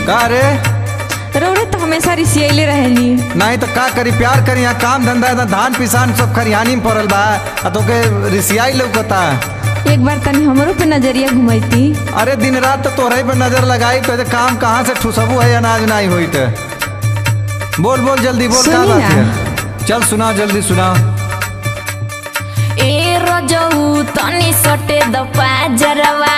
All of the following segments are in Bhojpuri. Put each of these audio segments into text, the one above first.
का रे? रौरे तो हमेशा रिसियले रहेनी। नहीं तो का करी, प्यार करी, यहाँ काम धंधा है, धान पिसान सब खरिहानी में पड़ल बा, तो के रिसियाई लौकता। एक बार तनी हमरो पे नजरिया घुमाईती। अरे दिन रात तो तोहरे पे नजर लगाई तो काम कहाँ से ठुसबू है, अनाज नहीं हुई तो। बोल बोल जल्दी बोल, का बात है? चल सुना, जल्दी सुना। ए रजऊ तनी सटे द पाजरवा।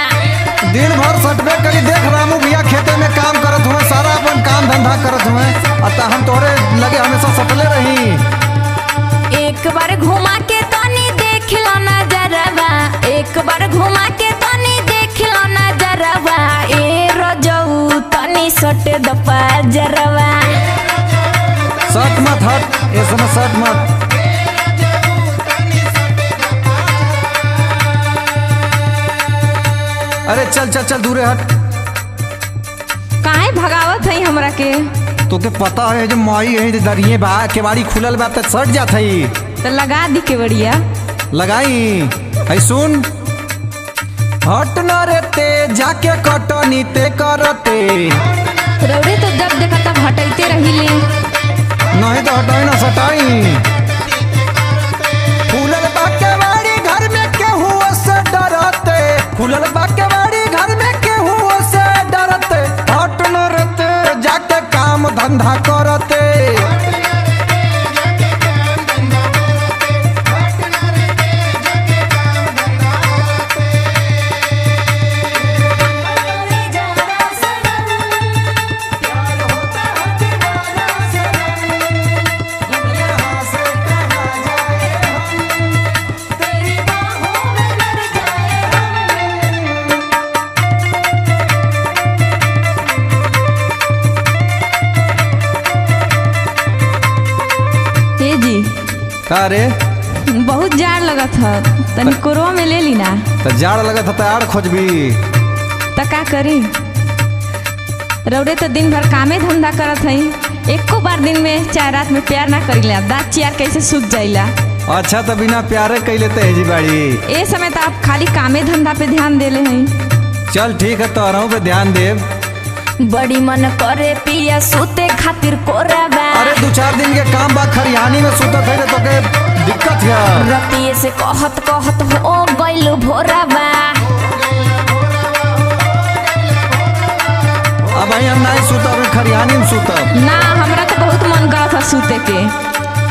दिन भर सटबे करी, देख रामू भैया खेते में काम करत हुए, सारा अपन काम धंधा करत हुए, अतः हम तोहरे लगे हमेशा सटले रही। एक बार घुमा के तनी देख लो नजरवा, एक बार घुमा के तनी देख लो नजरवा। ए रजऊ तनी सटे द पाजरवा। सट मत हट, ये समय सट मत। अरे चल चल चल दूरे हट। काहे भगावत है हमरा के? तो के पता है जो माई है दरिये बा, केवाड़ी खुलल बा, तो सट जात है। तो लगा दी के बढ़िया लगाई है। सुन, हट न रे ते जाके कटनी ते करते। रौरे तो जब देखा तब हटाइते रहिले। नहीं तो हटाई ना सटाई। खुलल बा केवाड़ी घर में केहू से डरते, खुलल बा केवाड़ी घर में केहू से डरते। हट न रे ते जाके काम धंधा करते। का रे? बहुत जाड़ लगत है, तनी कोरवा में ले ली ना। तो जाड़ लगत है तो आड़ खोजबी। तो का करी? रौरे तो दिन भर कामे धंधा करत है, एको बार दिन में चाहे रात में प्यार ना करीला, दांत चियार कैसे सूख जाइला। अच्छा तो बिना प्यारे कैले तो जी बाड़ी। ए समय तो आप खाली कामे धंधा पे ध्यान देले हैं। चल ठीक है, तोहरों पे ध्यान देव। बड़ी मन करे पिया सूते खातिर कोराबा। अरे 2-4 दिन के काम बा, खरिहानी में सूतत है तो के दिक्कत है। रतिये से कहत कहत हो गइल भोराबा। अब हम नहीं सूतब, खरिहानी में सूतब ना। हमरा तो बहुत मन करत था सूते के।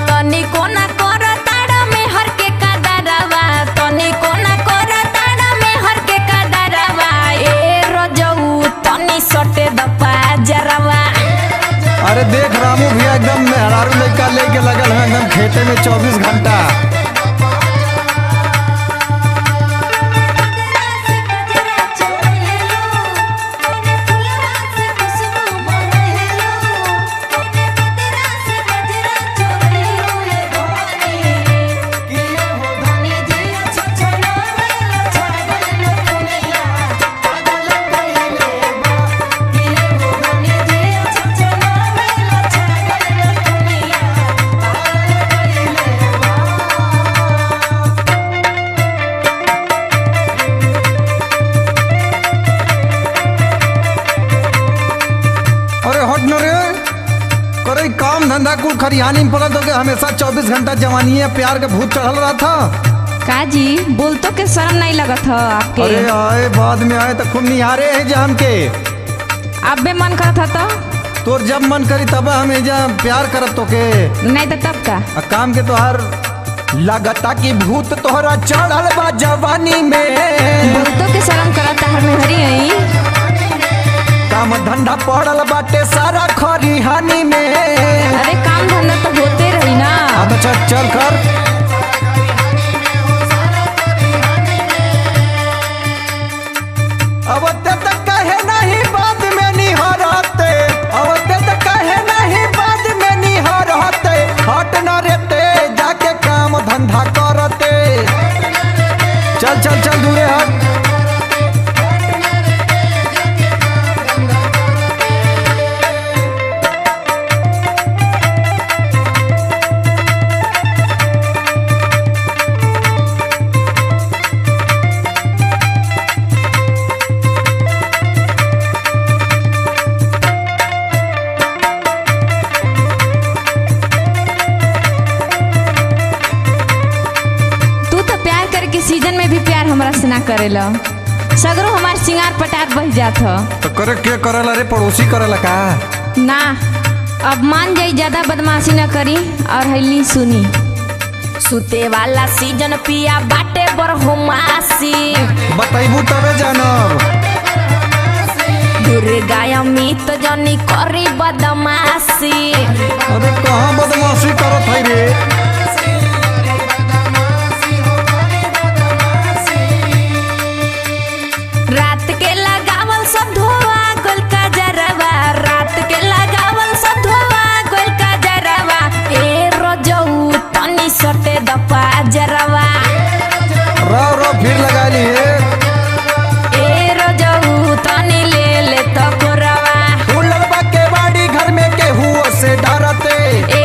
तनी कोना कर ताड़ा में हर के कदरवा, तनी कोना कर ताड़ा में हर के कदरवा। ए रजऊ तनी सटे द पाजरवा। अरे देख रामू भैया एकदम मेहरारू लड़का लेके लगल है एकदम खेते में 24 घंटा। काम धंधा कुल खरिहानी में पड़ल तो के हमेशा 24 घंटा जवानी है प्यार के भूत चढ़ल रहा था। काजी बोल तो के शर्म नहीं लगत है आपके? अरे आए बाद में आए तो खूब निहारे है जाम के। अब बे मन करता था तोर जब मन करी तब हम जब प्यार करत तो के। नहीं तो तब का काम के तोहर लगता की भूत तोहरा चढ़ल बा जवानी में। भूतों के शर्म करता हर में हरी आई। काम धंधा पड़ल बाटे सारा खरिहानी में। अरे काम धंधा तो होते रही ना। अब चल कर। अब तक कहे नहीं बाद में निहारते, अब तक कहे नहीं बाद में निहारते। हट न रहते जाके काम धंधा करते। चल चल चल दूरे हट। हमरा से ना करेला। सगरो हमार सिंगार पटार बह जात ह। तो करे के करला रे, पड़ोसी करला का? ना अब मान जाई, ज्यादा बदमाशी न करी और हैली सुनी। सुते वाला सीजन पिया बाटे बरहुमासी, बताइबू तबे जानब। दुर्गा अमित जनी करी बदमाशी। अरे कहाँ बदमाशी करत है रे? रात के लगावल सब धोआ गोल का जरवा, रात के लगावल सब धोआ गोल का जरवा। ए रोजऊ तनी सटे दपा जरवा, रो फिर लगा ली है। ए रोजऊ तनी ले ले तो कोरवा। तू लगवा के बाड़ी घर में केहू से डरते। ए